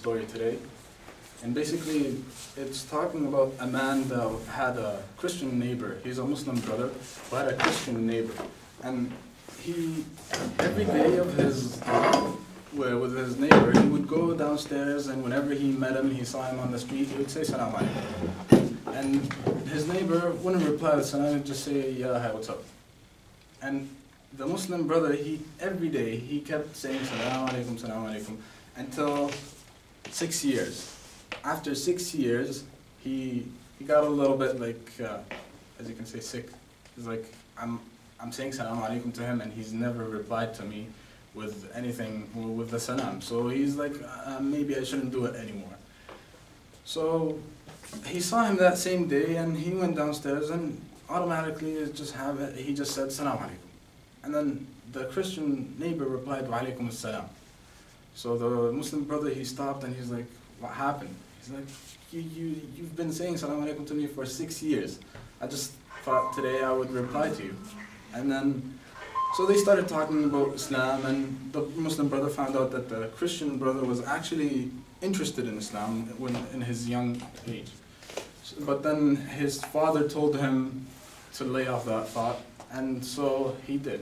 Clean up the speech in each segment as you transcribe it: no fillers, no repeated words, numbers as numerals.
story today. And basically, it's talking about a man that had a Christian neighbor. He's a Muslim brother, but had a Christian neighbor. And he, every day of his, with his neighbor, he would go downstairs, and whenever he met him, he saw him on the street, he would say salam alaikum. And his neighbor wouldn't reply with salam, he'd just say, yeah, hi, what's up? And the Muslim brother, every day, he kept saying salam alaikum, until 6 years. After 6 years, he got a little bit like, as you can say, sick. He's like, I'm saying salam alaikum to him, and he's never replied to me with anything, with the salam. So he's like, maybe I shouldn't do it anymore. So he saw him that same day, and he went downstairs, and automatically he just said salam alaikum. And then the Christian neighbor replied, wa alaikum as-salam. So the Muslim brother, he stopped, and he's like, what happened? He's like, you've been saying salam alaikum to me for 6 years. I just thought today I would reply to you. And then, so they started talking about Islam, and the Muslim brother found out that the Christian brother was actually interested in Islam in his young age. But then his father told him to lay off that thought, and so he did.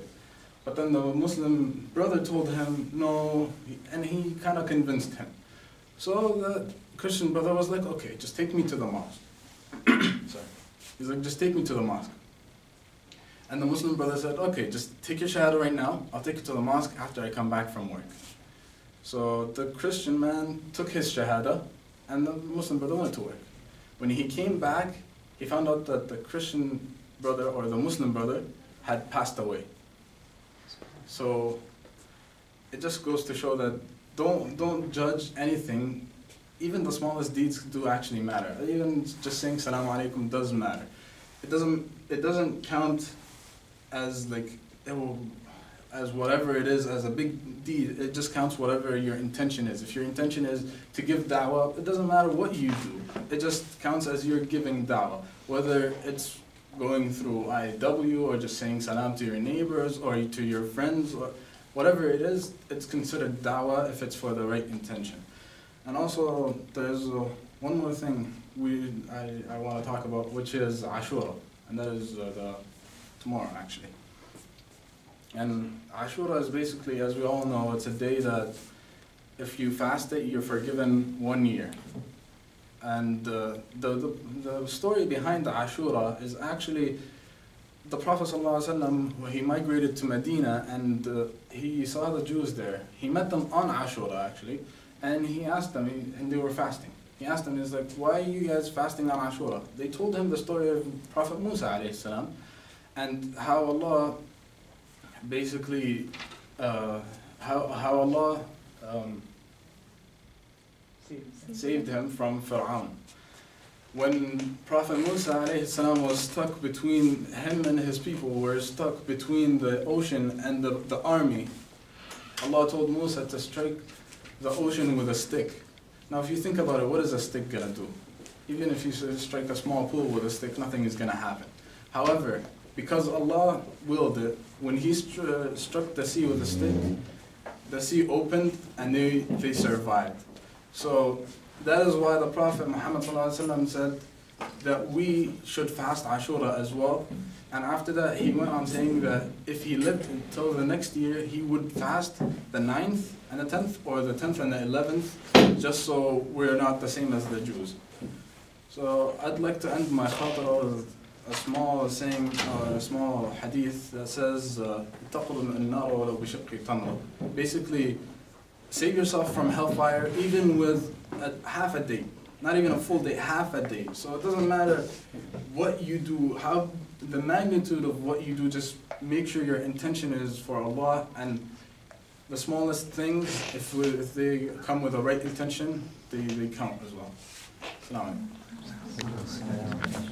But then the Muslim brother told him no, and he kind of convinced him. So the Christian brother was like, okay, just take me to the mosque. Sorry. He's like, just take me to the mosque. And the Muslim brother said, okay, just take your shahada right now. I'll take you to the mosque after I come back from work. So the Christian man took his shahada, and the Muslim brother went to work. When he came back, he found out that the Christian brother, or the Muslim brother, had passed away. So it just goes to show that don't judge anything. Even the smallest deeds do actually matter. Even just saying salam alaikum does matter. It doesn't count as as whatever it is, as a big deed. It just counts whatever your intention is. If your intention is to give da'wah, it doesn't matter what you do. It just counts as you're giving da'wah. Whether it's going through IW, or just saying salam to your neighbors, or to your friends, or whatever it is, it's considered da'wah if it's for the right intention. And also, there's one more thing I want to talk about, which is Ashura, and that is tomorrow, actually. And Ashura is basically, as we all know, it's a day that if you fast it, you're forgiven 1 year. And the story behind the Ashura is actually the Prophet ﷺ, he migrated to Medina, and he saw the Jews there. He met them on Ashura, actually, and he asked them, and they were fasting. He asked them, he's like, why are you guys fasting on Ashura? They told him the story of Prophet Musa ﷺ, and how Allah basically, how Allah saved him from Fir'aun. When Prophet Musa ﷺ was stuck between, him and his people were stuck between the ocean and the army, Allah told Musa to strike the ocean with a stick. Now if you think about it, what is a stick going to do? Even if you strike a small pool with a stick, nothing is going to happen. However, because Allah willed it, when he struck the sea with a stick, the sea opened and they survived. So that is why the Prophet Muhammad ﷺ said that we should fast Ashura as well. And after that, he went on saying that if he lived until the next year, he would fast the 9th and the 10th, or the 10th and the 11th, just so we're not the same as the Jews. So I'd like to end my khaitira with a small saying, a small hadith that says, basically, save yourself from hellfire even with half a day. Not even a full day, half a day. So it doesn't matter what you do, how the magnitude of what you do, just make sure your intention is for Allah, and the smallest things, if they come with the right intention, they count as well. Assalamu alaikum.